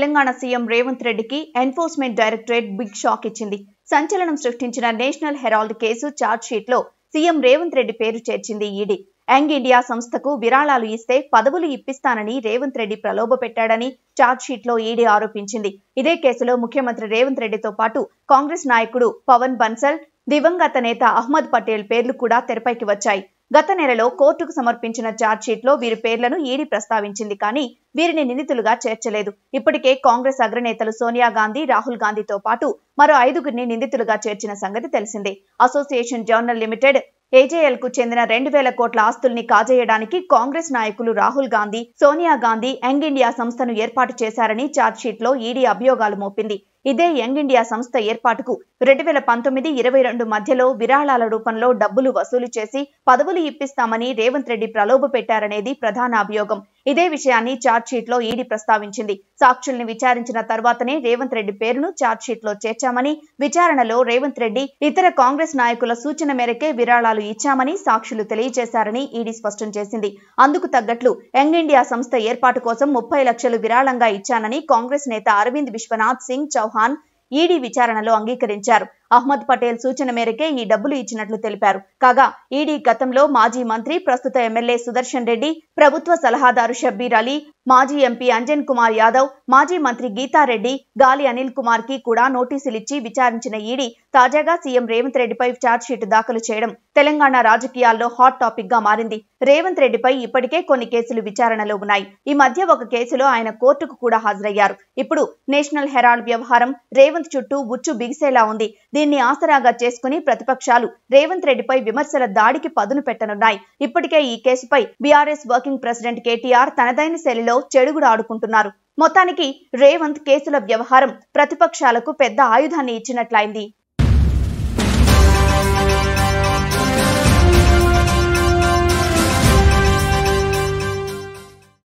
Telangana CM Revanth రెడ్డికి enforcement directorate big shock ఇచ్చింది. సంచలనం సృష్టించిన national herald case charge sheet లో సీఎం రేవంత్ రెడ్డి పేరు చేర్చింది ఈడీ. యంగ్ ఇండియా సంస్థకు విరాళాలు ఇస్తే పదవులు ఇప్పిస్తానని రేవంత్ రెడ్డి ప్రలోభపెట్టాడని ఛార్జ్ షీట్ లో ఈడీ ఆరోపించింది. ఇదే కేసులో ముఖ్యమంత్రి రేవంత్ రెడ్డితో పాటు కాంగ్రెస్ నాయకుడు పవన్ బన్సల్, దివంగత నేత అహ్మద్ పటేల్ పేర్లు కూడా తెరపైకి వచ్చాయి. గత నెలలో కోర్టుకు సమర్పించిన ఛార్జ్ షీట్ లో వీరి పేర్లను ఈడీ ప్రస్తావించింది, కానీ వీరిని నిందితులుగా చేర్చలేదు. ఇప్పటికే కాంగ్రెస్ అగ్రనేతలు సోనియా గాంధీ, రాహుల్ గాంధీతో పాటు మరో 5గురిని నిందితులుగా చేర్చిన సంగతి తెలిసిందే. అసోసియేషన్ జర్నల్ లిమిటెడ్ AJL కు చెందిన 2000 కోట్ల ఆస్తుల్ని కాజేయడానికి కాంగ్రెస్ నాయకులు రాహుల్ గాంధీ, సోనియా గాంధీ యంగ్ ఇండియా సంస్థను ఏర్పాటు చేశారని ఛార్జ్ షీట్ లో ఈడీ అభియోగాలు మోపింది. ఇదే యంగ్ ఇండియా సంస్థ ఏర్పాటుకు 2019-22 మధ్యలో విరాళాల రూపంలో డబ్బులు వసూలు చేసి పదవులు ఇప్పిస్తామని రేవంత్ రెడ్డి ప్రలోభ పెట్టారనేది ప్రధాన అభియోగం. ఇదే విషయాన్ని ఛార్జ్ షీట్ లో ఈడీ ప్రస్తావించింది. సాక్షుల్ని విచారించిన తర్వాతనే రేవంత్ రెడ్డి పేరును ఛార్జ్ షీట్ లో చేర్చామని, విచారణలో రేవంత్ రెడ్డి ఇతర కాంగ్రెస్ నాయకుల సూచన మేరకే విరాళాలు ఇచ్చామని సాక్షులు తెలియజేశారని ఈడీ స్పష్టం చేసింది. అందుకు తగ్గట్లు యంగ్ ఇండియా సంస్థ ఏర్పాటు కోసం 30 లక్షలు విరాళంగా ఇచ్చానని కాంగ్రెస్ నేత అరవింద్ విశ్వనాథ్ సింగ్ చౌహాన్ ఈడీ విచారణలో అంగీకరించారు. అహ్మద్ పటేల్ సూచన మేరకే ఈ డబ్బులు ఇచ్చినట్లు తెలిపారు. కాగా ఈడీ గతంలో మాజీ మంత్రి, ప్రస్తుత ఎమ్మెల్యే సుదర్శన్ రెడ్డి, ప్రభుత్వ సలహాదారు షబ్బీర్ అలీ, మాజీ ఎంపీ అంజన్ కుమార్ యాదవ్, మాజీ మంత్రి గీతారెడ్డి, గాలి అనిల్ కుమార్ కి కూడా నోటీసులిచ్చి విచారించిన ఈడీ తాజాగా సీఎం రేవంత్ రెడ్డిపై ఛార్జ్ షీట్ దాఖలు చేయడం తెలంగాణ రాజకీయాల్లో హాట్ టాపిక్ గా మారింది. రేవంత్ రెడ్డిపై ఇప్పటికే కొన్ని కేసులు విచారణలో ఉన్నాయి. ఈ మధ్య ఒక కేసులో ఆయన కోర్టుకు కూడా హాజరయ్యారు. ఇప్పుడు నేషనల్ హెరాల్డ్ వ్యవహారం రేవంత్ చుట్టూ ఉచ్చు బిగిసేలా ఉంది. దీన్ని ఆసరాగా చేసుకుని ప్రతిపక్షాలు రేవంత్ రెడ్డిపై విమర్శల దాడికి పదును పెట్టనున్నాయి. ఇప్పటికే ఈ కేసుపై బీఆర్ఎస్ వర్కింగ్ ప్రెసిడెంట్ కేటీఆర్ తనదైన శైలిలో చెడుగుడు ఆడుకుంటున్నారు. మొత్తానికి రేవంత్ కేసుల వ్యవహారం ప్రతిపక్షాలకు పెద్ద ఆయుధాన్ని ఇచ్చినట్లయింది.